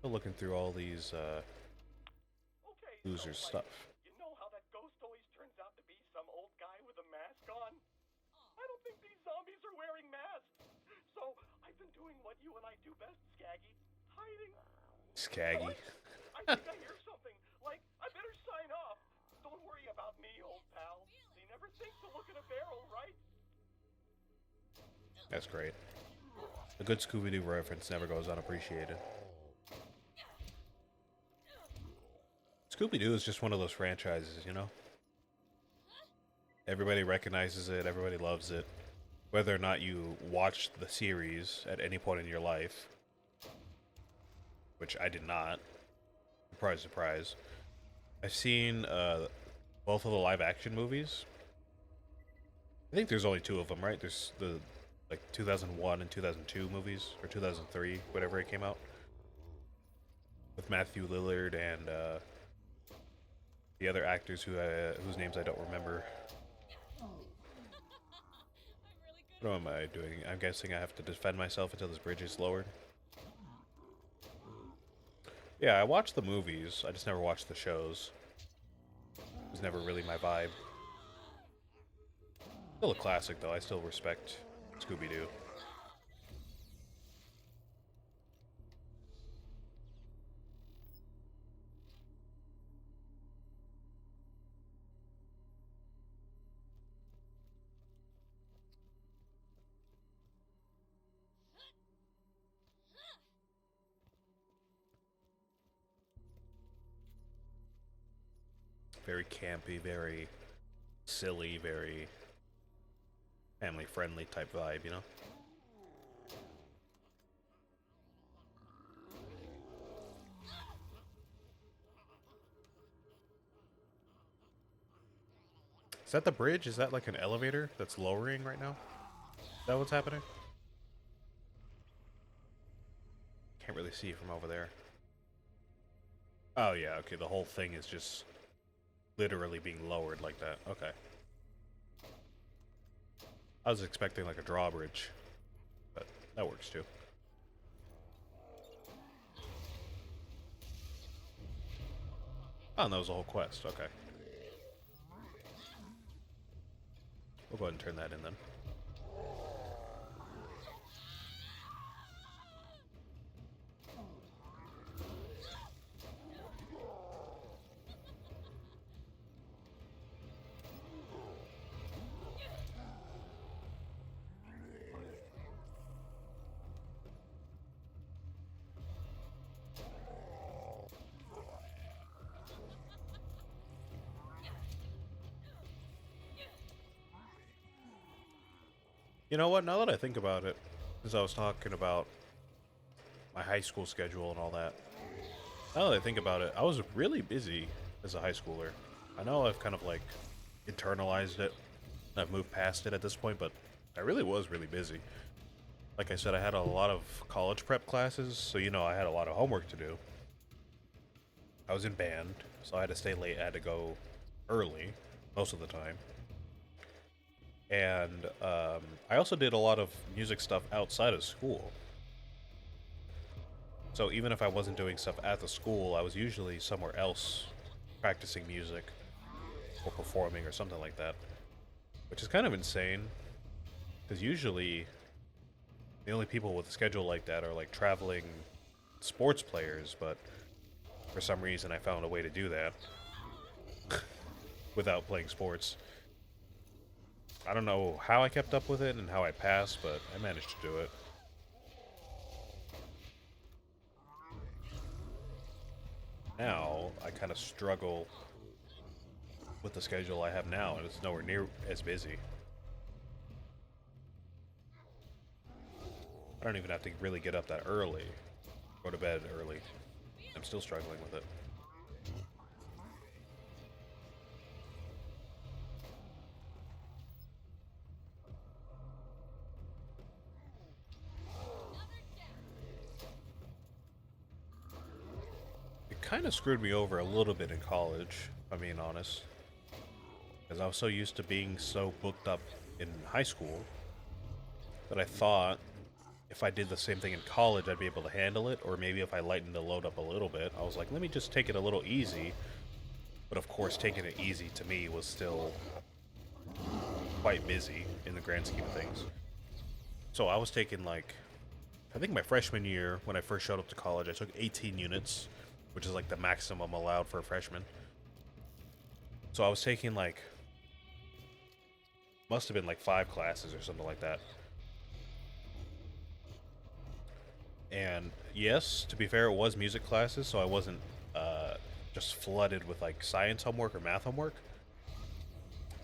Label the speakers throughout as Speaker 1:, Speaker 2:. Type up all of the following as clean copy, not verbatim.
Speaker 1: Still looking through all these
Speaker 2: Okay, so,
Speaker 1: losers
Speaker 2: like,
Speaker 1: stuff.
Speaker 2: you know how that ghost always turns out to be some old guy with a mask on? I don't think these zombies are wearing masks. So, I've been doing what you and I do best, Skaggy. Hiding. So
Speaker 1: Scaggy.
Speaker 2: I think I hear something. Like, I better sign off. Don't worry about me, old pal. They never think to look at a barrel, right?
Speaker 1: That's great. A good Scooby-Doo reference never goes unappreciated. Scooby-Doo is just one of those franchises, you know? Everybody recognizes it, everybody loves it. Whether or not you watched the series at any point in your life, which I did not. Surprise, surprise. I've seen both of the live action movies. I think there's only two of them, right? There's the like 2001 and 2002 movies, or 2003, whatever it came out, with Matthew Lillard and the other actors whose names I don't remember. What am I doing? I'm guessing I have to defend myself until this bridge is lowered. Yeah, I watched the movies. I just never watched the shows. It was never really my vibe. Still a classic, though. I still respect Scooby Doo. Very campy, very silly, very family friendly type vibe, you know? Is that the bridge? Is that like an elevator that's lowering right now? Is that what's happening? Can't really see from over there. Oh, yeah, okay. The whole thing is just literally being lowered like that. Okay. I was expecting like a drawbridge, but that works too. Oh, and that was a whole quest. Okay. We'll go ahead and turn that in then. You know what? Now that I think about it, as I was talking about my high school schedule and all that, now that I think about it, I was really busy as a high schooler. I know I've kind of like internalized it. I've moved past it at this point, but I really was really busy. Like I said, I had a lot of college prep classes, so you know I had a lot of homework to do. I was in band, so I had to stay late. I had to go early most of the time. And I also did a lot of music stuff outside of school. So even if I wasn't doing stuff at the school, I was usually somewhere else practicing music or performing or something like that, which is kind of insane because usually the only people with a schedule like that are like traveling sports players, but for some reason I found a way to do that without playing sports. I don't know how I kept up with it and how I passed, but I managed to do it. Now I kind of struggle with the schedule I have now, and it's nowhere near as busy. I don't even have to really get up that early, go to bed early. I'm still struggling with it. It kind of screwed me over a little bit in college, if I'm being honest, because I was so used to being so booked up in high school that I thought if I did the same thing in college, I'd be able to handle it, or maybe if I lightened the load up a little bit. I was like, let me just take it a little easy. But of course, taking it easy to me was still quite busy in the grand scheme of things. So I was taking like, I think my freshman year, when I first showed up to college, I took 18 units, which is like the maximum allowed for a freshman. So I was taking like, must have been like 5 classes or something like that. And yes, to be fair, it was music classes, so I wasn't just flooded with like science homework or math homework.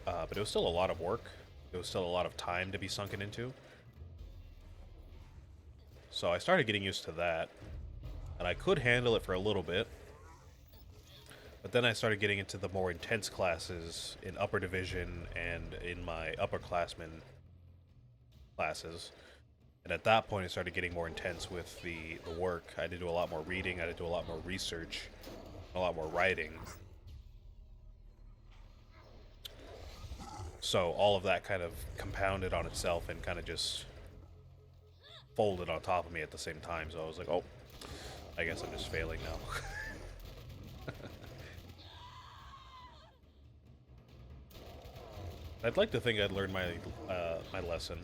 Speaker 1: But it was still a lot of work. It was still a lot of time to be sunken into. So I started getting used to that, and I could handle it for a little bit. But then I started getting into the more intense classes in upper division and in my upperclassmen classes. And at that point, it started getting more intense with the work. I had to do a lot more reading. I had to do a lot more research, a lot more writing. So all of that kind of compounded on itself and kind of just folded on top of me at the same time. So I was like, oh, I guess I'm just failing now. I'd like to think I'd learned my my lesson.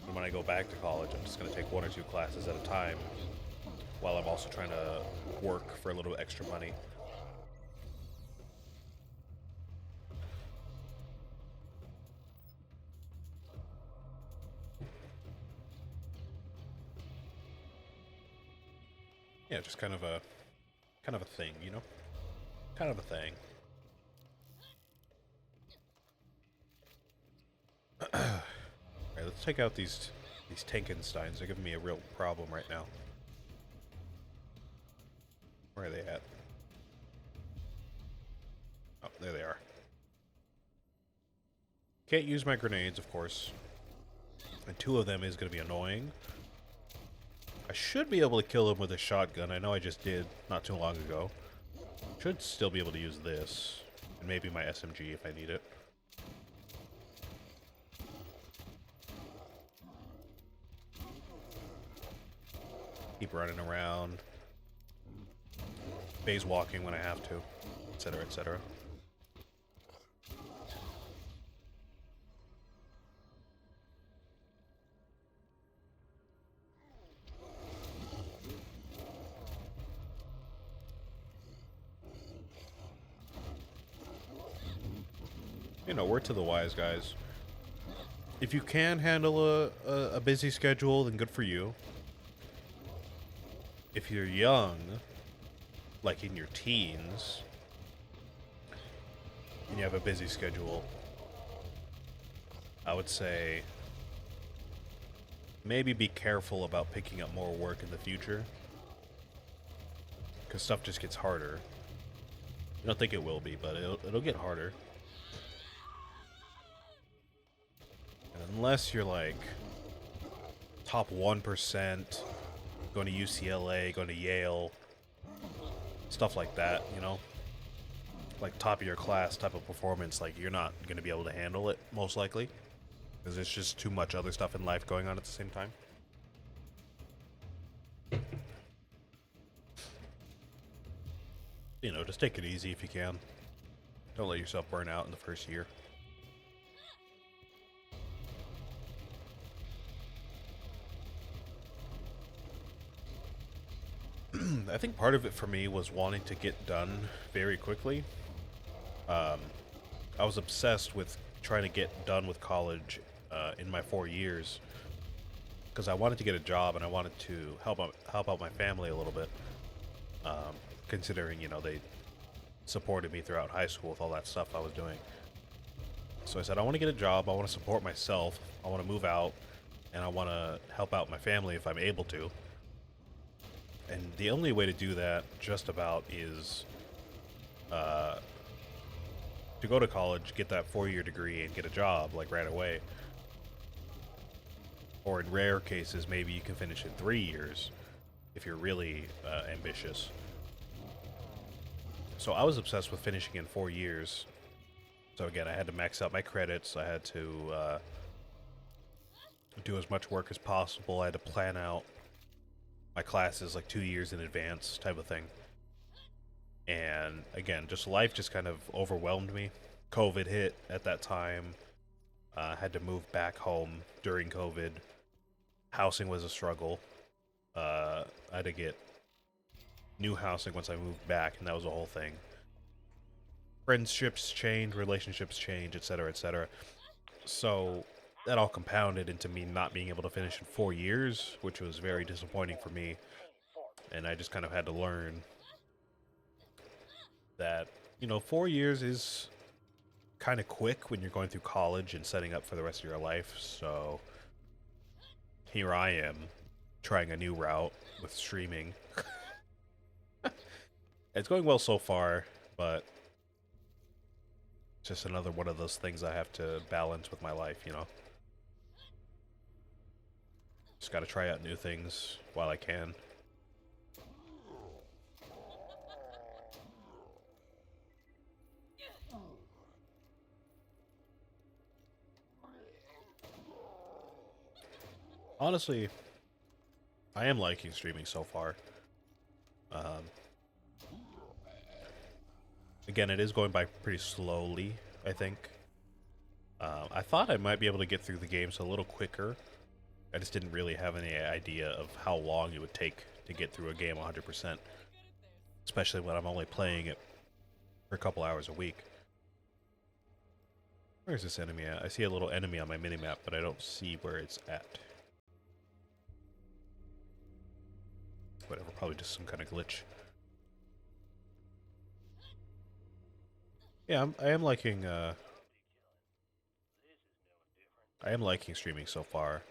Speaker 1: And when I go back to college, I'm just going to take 1 or 2 classes at a time while I'm also trying to work for a little extra money. Yeah, just kind of a thing, you know? Kind of a thing. Alright, let's take out these Tankensteins. They're giving me a real problem right now. Where are they at? Oh, there they are. Can't use my grenades, of course. And 2 of them is going to be annoying. I should be able to kill him with a shotgun. I know I just did not too long ago. Should still be able to use this. And maybe my SMG if I need it. Keep running around. Phase walking when I have to. Etc, etc. You know, word to the wise, guys. If you can handle a busy schedule, then good for you. If you're young, like in your teens, and you have a busy schedule, I would say maybe be careful about picking up more work in the future. Because stuff just gets harder. I don't think it will be, but it'll get harder. Unless you're like top 1%, going to UCLA, going to Yale, stuff like that, you know? Like top of your class type of performance, like you're not going to be able to handle it, most likely. Because there's just too much other stuff in life going on at the same time. You know, just take it easy if you can. Don't let yourself burn out in the first year. I think part of it for me was wanting to get done very quickly. I was obsessed with trying to get done with college in my 4 years because I wanted to get a job and I wanted to help out my family a little bit. Considering, you know, they supported me throughout high school with all that stuff I was doing. So I said, I want to get a job, I want to support myself, I want to move out, and I want to help out my family if I'm able to. And the only way to do that, just about, is to go to college, get that 4-year degree, and get a job, like, right away. Or in rare cases, maybe you can finish in 3 years, if you're really ambitious. So I was obsessed with finishing in 4 years. So again, I had to max out my credits, I had to do as much work as possible. I had to plan out my classes like 2 years in advance, type of thing. And again, just life just kind of overwhelmed me. COVID hit at that time. Had to move back home during COVID. Housing was a struggle. I had to get new housing once I moved back, and that was a whole thing. Friendships change, relationships change, etc., etc. So that all compounded into me not being able to finish in 4 years, which was very disappointing for me. And I just kind of had to learn that, 4 years is kind of quick when you're going through college and setting up for the rest of your life. So here I am trying a new route with streaming. It's going well so far, but just another one of those things I have to balance with my life. Just got to try out new things while I can. Honestly, I am liking streaming so far. Um, Again, it is going by pretty slowly, I think. I thought I might be able to get through the games a little quicker. I just didn't really have any idea of how long it would take to get through a game 100%, especially when I'm only playing it for a couple hours a week. Where's this enemy at? I see a little enemy on my minimap, but I don't see where it's at. Whatever, probably just some kind of glitch. Yeah, I am liking streaming so far.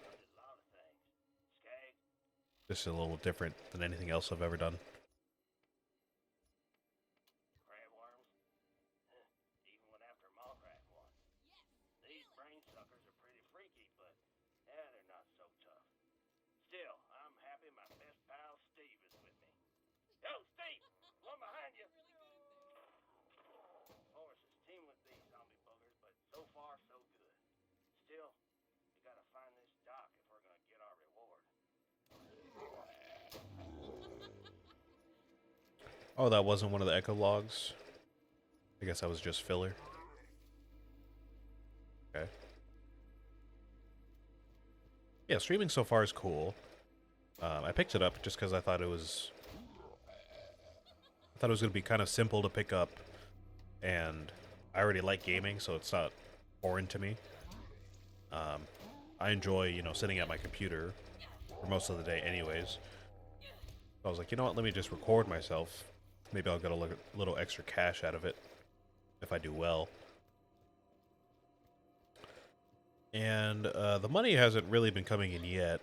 Speaker 1: Just a little different than anything else I've ever done. Oh, that wasn't one of the echo logs? I guess that was just filler. Okay. Yeah, streaming so far is cool. I picked it up just because I thought it was going to be kind of simple to pick up, and I already like gaming, so it's not foreign to me. I enjoy, sitting at my computer for most of the day anyways. So I was like, you know what, let me just record myself. Maybe I'll get a little extra cash out of it if I do well. And the money hasn't really been coming in yet,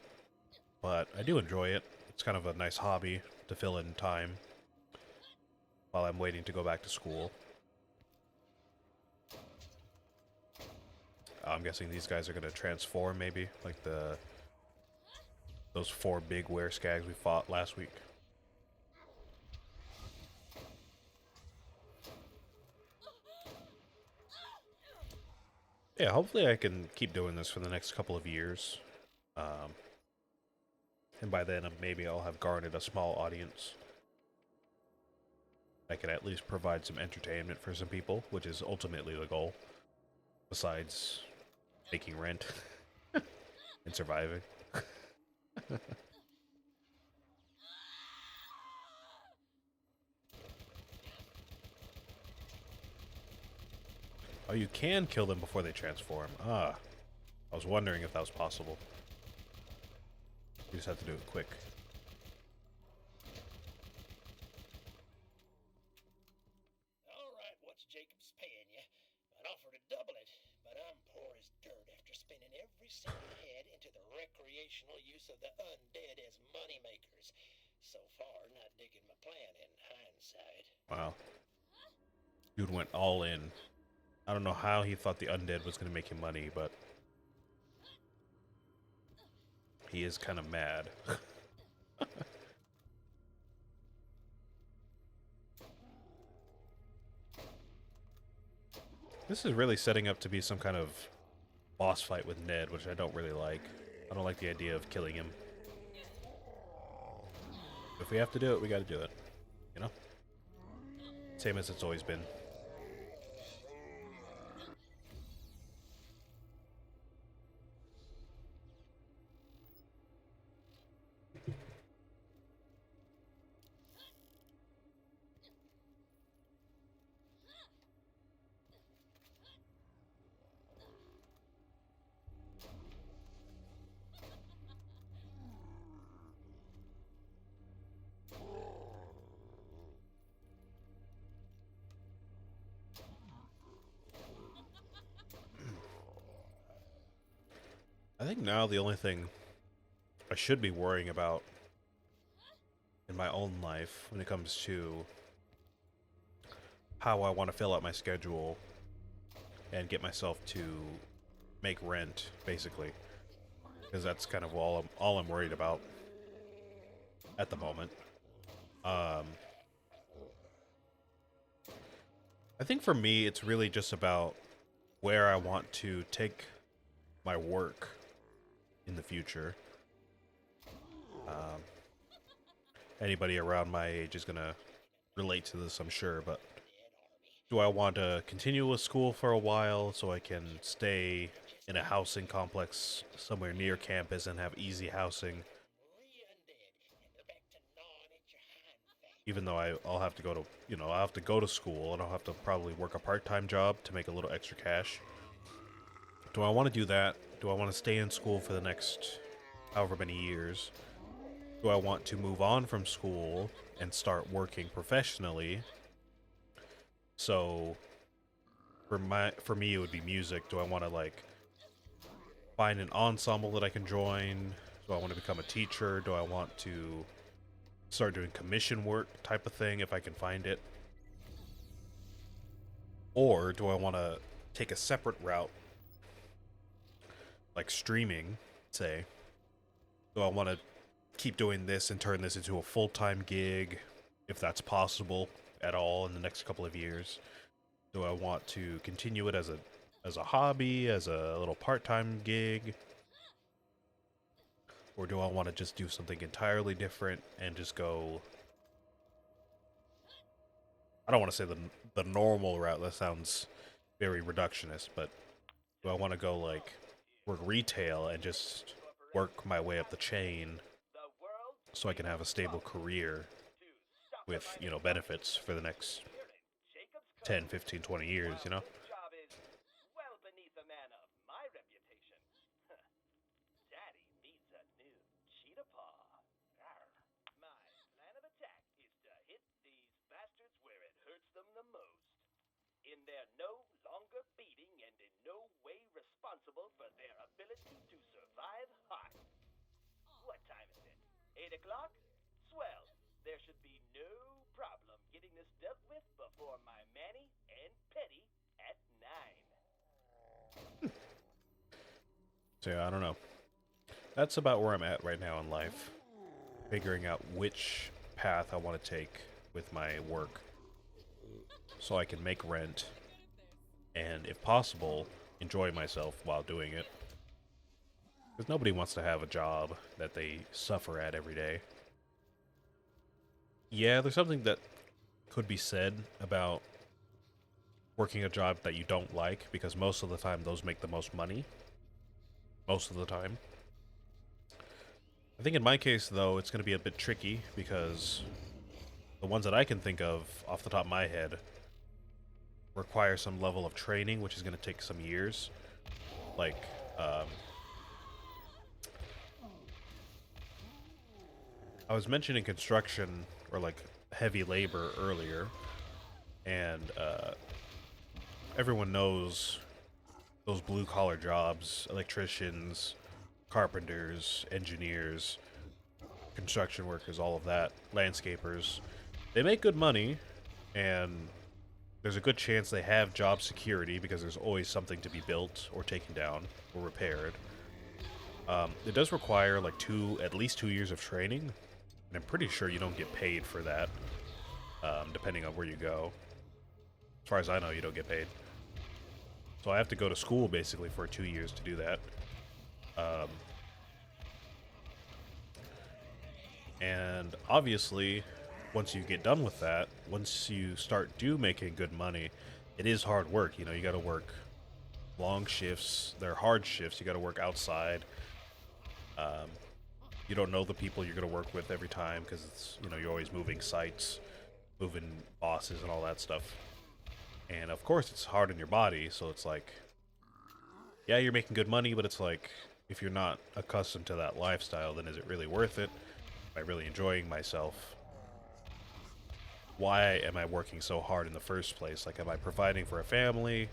Speaker 1: but I do enjoy it. It's kind of a nice hobby to fill in time while I'm waiting to go back to school. I'm guessing these guys are going to transform, maybe, like those 4 big were-skags we fought last week. Yeah, hopefully I can keep doing this for the next couple of years. And by then, maybe I'll have garnered a small audience. I can at least provide some entertainment for some people, which is ultimately the goal. Besides making rent and surviving. Oh, you can kill them before they transform. Ah, I was wondering if that was possible. You just have to do it quick.
Speaker 3: Alright, what's Jacobs paying you? I'd offer to double it, but I'm poor as dirt after spending every cent I had into the recreational use of the undead as moneymakers. So far, not digging my plan in hindsight.
Speaker 1: Wow. Dude went all in. I don't know how he thought the undead was going to make him money, but he is kind of mad. This is really setting up to be some kind of boss fight with Ned, which I don't really like. I don't like the idea of killing him. If we have to do it, we gotta do it. You know? Same as it's always been. I think now the only thing I should be worrying about in my own life when it comes to how I want to fill out my schedule and get myself to make rent, basically, because that's kind of all I'm worried about at the moment. Um, I think for me, it's really just about where I want to take my work in the future. Anybody around my age is gonna relate to this, I'm sure, but do I want to continue with school for a while so I can stay in a housing complex somewhere near campus and have easy housing, even though I'll have to go to, I'll have to go to school and I'll have to probably work a part-time job to make a little extra cash. Do I want to do that? Do I want to stay in school for the next however many years? Do I want to move on from school and start working professionally? So for me it would be music. Do I want to like find an ensemble that I can join? Do I want to become a teacher? Do I want to start doing commission work type of thing if I can find it? Or do I want to take a separate route like streaming, say? Do I want to keep doing this and turn this into a full-time gig, if that's possible at all in the next couple of years? Do I want to continue it as a hobby, as a little part-time gig? Or do I want to just do something entirely different and just go, I don't want to say the normal route, that sounds very reductionist, but do I want to go like work retail and just work my way up the chain so I can have a stable career with, benefits for the next 10, 15, 20 years, you know?
Speaker 2: Well beneath a man of my reputation. Daddy needs a new cheetah paw. Rawr. My plan of attack is to hit these bastards where it hurts them the most. In their no longer beating and in no way responsible for their ability to survive hot. What time is it? 8 o'clock? Swell. There should be no problem getting this dealt with before my Manny and Petty at 9.
Speaker 1: So yeah, I don't know. That's about where I'm at right now in life. Figuring out which path I want to take with my work so I can make rent and, if possible, enjoy myself while doing it. Because nobody wants to have a job that they suffer at every day. Yeah, there's something that could be said about working a job that you don't like, because most of the time those make the most money. Most of the time. I think in my case, though, it's going to be a bit tricky, because the ones that I can think of off the top of my head require some level of training, which is going to take some years. Like, I was mentioning construction, or like heavy labor earlier, and everyone knows those blue-collar jobs: electricians, carpenters, engineers, construction workers, all of that, landscapers. They make good money, and there's a good chance they have job security because there's always something to be built or taken down or repaired. It does require like at least 2 years of training, and I'm pretty sure you don't get paid for that, depending on where you go. As far as I know, you don't get paid. So I have to go to school basically for 2 years to do that. And obviously, once you get done with that, once you start making good money, it is hard work. You know, you got to work long shifts. They're hard shifts. You got to work outside. Um, you don't know the people you're going to work with every time because it's, you know, you're always moving sites, moving bosses and all that stuff. And of course, it's hard on your body. So it's like, yeah, you're making good money, but it's like, if you're not accustomed to that lifestyle, then is it really worth it? Am I really enjoying myself? Why am I working so hard in the first place? Like, am I providing for a family?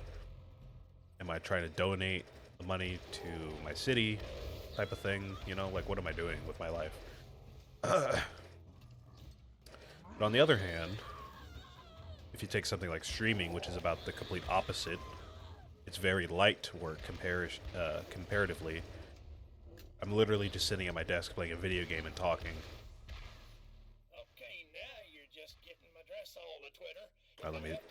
Speaker 1: Am I trying to donate the money to my city type of thing? You know, like, what am I doing with my life? But on the other hand, if you take something like streaming, which is about the complete opposite, it's very light work comparatively. I'm literally just sitting at my desk playing a video game and talking.
Speaker 3: Okay, now you're just getting my dress all to Twitter.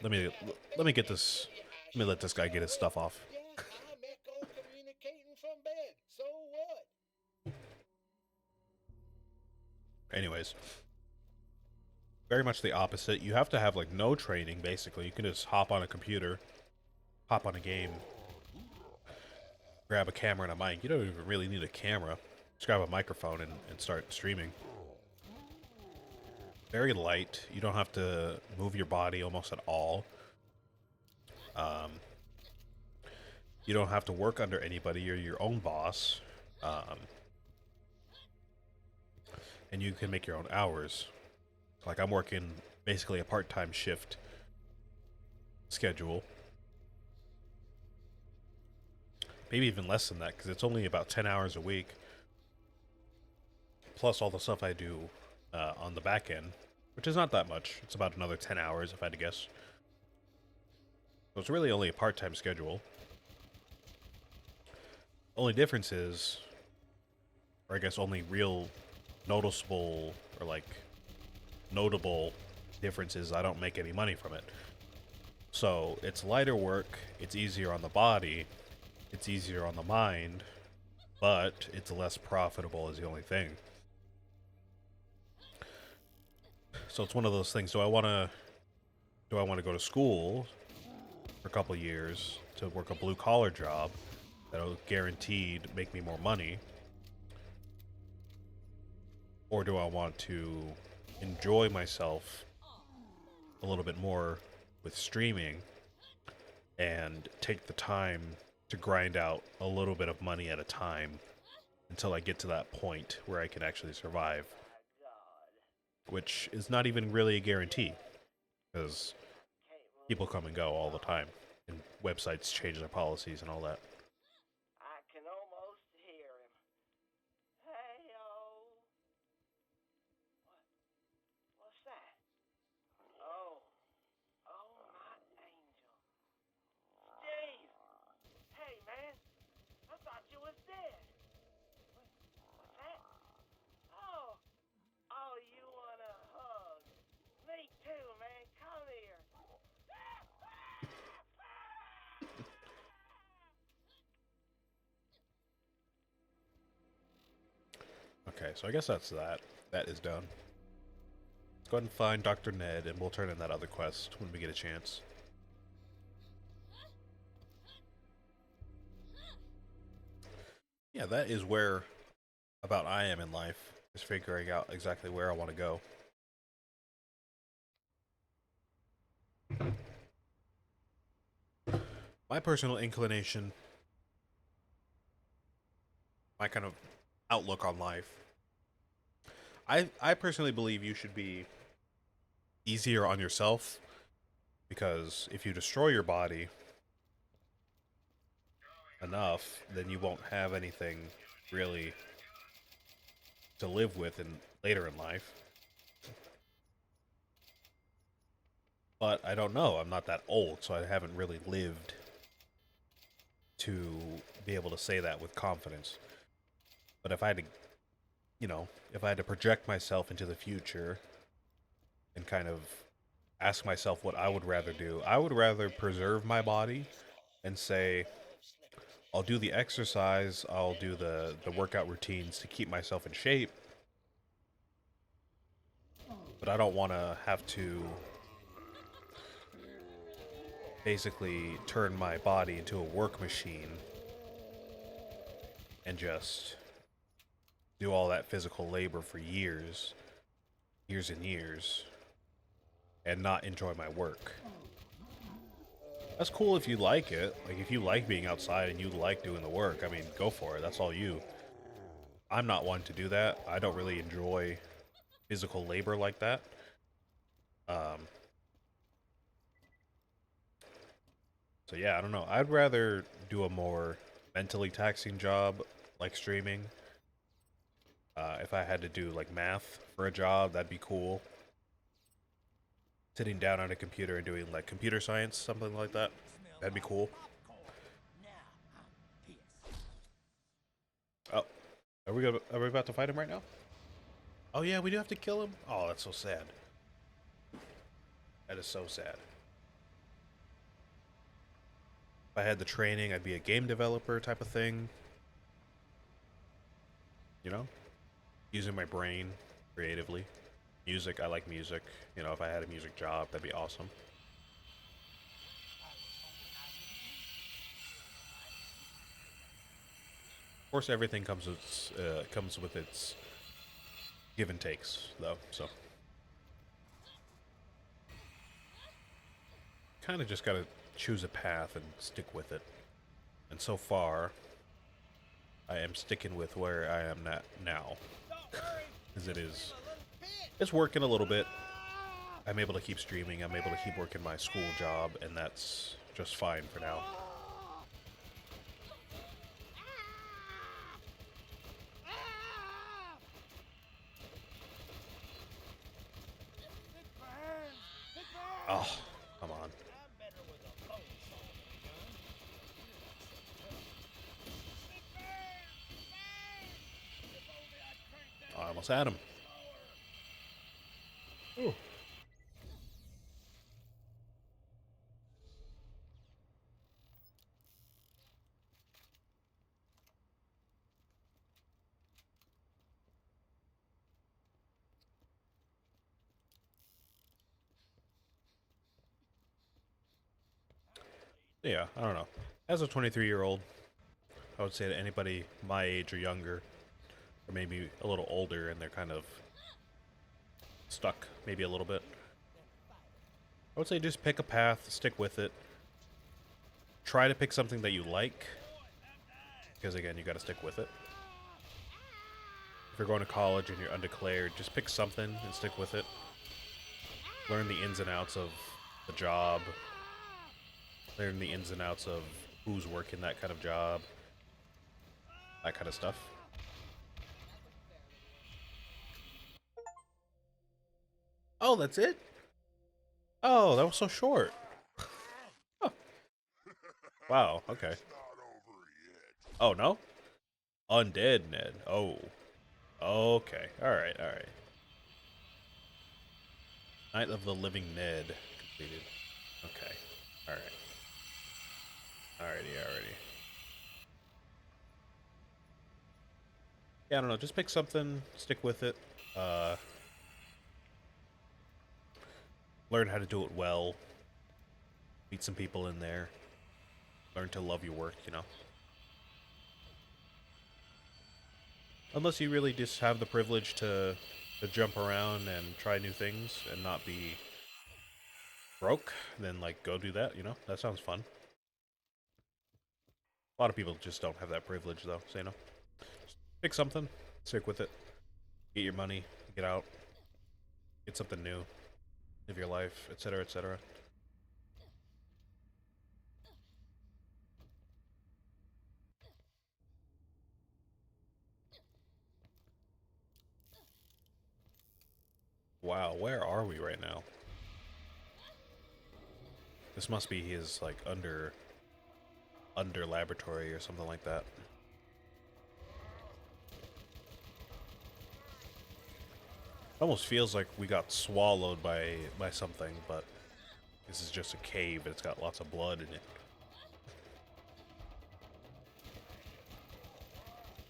Speaker 1: Let me get this. Let me let this guy get his stuff off.
Speaker 3: Yeah, I'm echo communicating from bed. So what?
Speaker 1: Anyways, very much the opposite. You have to have like no training. Basically, you can just hop on a computer, hop on a game, grab a camera and a mic. You don't even really need a camera. Just grab a microphone and start streaming. Very light. You don't have to move your body almost at all. Um, you don't have to work under anybody. You're your own boss. And you can make your own hours. Like, I'm working basically a part-time shift schedule. Maybe even less than that, because it's only about 10 hours a week. Plus all the stuff I do on the back end, which is not that much. It's about another 10 hours, if I had to guess. So it's really only a part-time schedule. Only difference is, or I guess only real noticeable or like notable difference is I don't make any money from it. So it's lighter work, it's easier on the body, it's easier on the mind, but it's less profitable is the only thing. So it's one of those things. Do I want to go to school for a couple years to work a blue collar job that'll guaranteed make me more money? Or do I want to enjoy myself a little bit more with streaming and take the time to grind out a little bit of money at a time until I get to that point where I can actually survive? Which is not even really a guarantee, because people come and go all the time, and websites change their policies and all that.
Speaker 2: I can almost hear him. Hey-o. What's that? Oh. Oh, my angel. Steve! Hey, man. I thought you was dead. What's that? Oh. Oh, you want a hug? Me too, man. Come here.
Speaker 1: Okay, so I guess that's that. That is done. Let's go ahead and find Dr. Ned, and we'll turn in that other quest when we get a chance. Yeah, that is where about I am in life, is figuring out exactly where I want to go. My personal inclination, my kind of outlook on life, I personally believe you should be easier on yourself, because if you destroy your body enough, then you won't have anything really to live with later in life. But I don't know. I'm not that old, so I haven't really lived to be able to say that with confidence. But if I had to, if I had to project myself into the future and kind of ask myself what I would rather do, I would rather preserve my body and say, I'll do the exercise, I'll do the workout routines to keep myself in shape, but I don't want to have to basically turn my body into a work machine and just do all that physical labor for years, years and years, and not enjoy my work. That's cool if you like it. Like, if you like being outside and you like doing the work, I mean, go for it. That's all you. I'm not one to do that. I don't really enjoy physical labor like that. Um, so yeah, I don't know. I'd rather do a more mentally taxing job like streaming. If I had to do like math for a job, that'd be cool. Sitting down on a computer and doing like computer science, something like that, that'd be cool. Oh, are we about to fight him right now? Oh yeah, we do have to kill him. Oh, that's so sad. That is so sad. If I had the training, I'd be a game developer type of thing. You know, using my brain creatively. Music, I like music. You know, if I had a music job, that'd be awesome. Of course, everything comes with its give and takes, though. So, kind of just gotta choose a path and stick with it. And so far, I am sticking with where I am now, as it is. It's working a little bit. I'm able to keep streaming. I'm able to keep working my school job, and that's just fine for now. Oh, come on. I almost had him. Ooh. Yeah, I don't know. As a 23-year-old, I would say to anybody my age or younger, or maybe a little older, and they're kind of stuck, maybe a little bit. I would say just pick a path, stick with it. Try to pick something that you like, because again, you got to stick with it. If you're going to college and you're undeclared, just pick something and stick with it. Learn the ins and outs of the job. Learn the ins and outs of who's working that kind of job. That kind of stuff. Oh, that's it? Oh, that was so short. Oh. Wow, okay. Oh, no? Undead Ned. Oh. Okay. Alright, alright. Night of the Living Ned completed. Okay. Alright. Alrighty, alrighty. Yeah, I don't know. Just pick something, stick with it. Learn how to do it well. Meet some people in there. Learn to love your work, you know. Unless you really just have the privilege to jump around and try new things and not be broke, then like go do that, you know? That sounds fun. A lot of people just don't have that privilege though, so you know. Just pick something, stick with it. Get your money, get out. Get something new. Live your life, etc., etc. Wow, where are we right now? This must be his like under laboratory or something like that. Almost feels like we got swallowed by something, but this is just a cave and it's got lots of blood in it.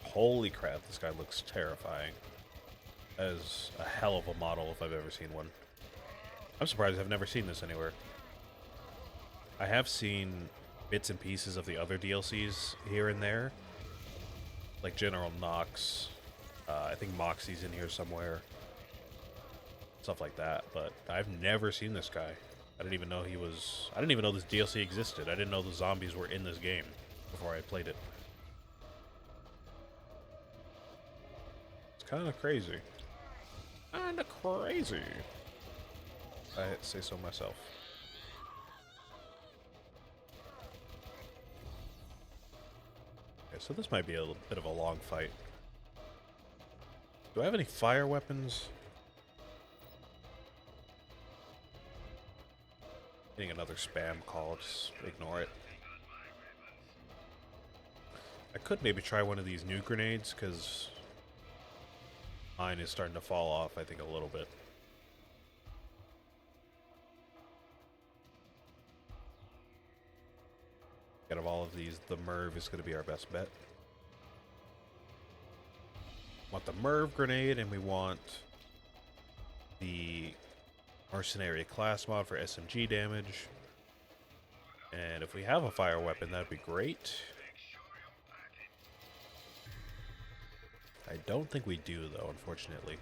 Speaker 1: Holy crap, this guy looks terrifying. as a hell of a model if I've ever seen one. I'm surprised I've never seen this anywhere. I have seen bits and pieces of the other DLCs here and there, like General Knox. I think Moxie's in here somewhere. Stuff like that, but I've never seen this guy. I didn't even know he was... I didn't even know this DLC existed. I didn't know the zombies were in this game before I played it. It's kind of crazy. Kinda crazy. I say so myself. Okay, so this might be a bit of a long fight. Do I have any fire weapons? Getting another spam call, just ignore it. I could maybe try one of these new grenades, because mine is starting to fall off, I think, a little bit. Out of all of these, the Merv is going to be our best bet. Want the Merv grenade, and we want the Mercenary class mod for SMG damage. And if we have a fire weapon, that'd be great. I don't think we do, though, unfortunately.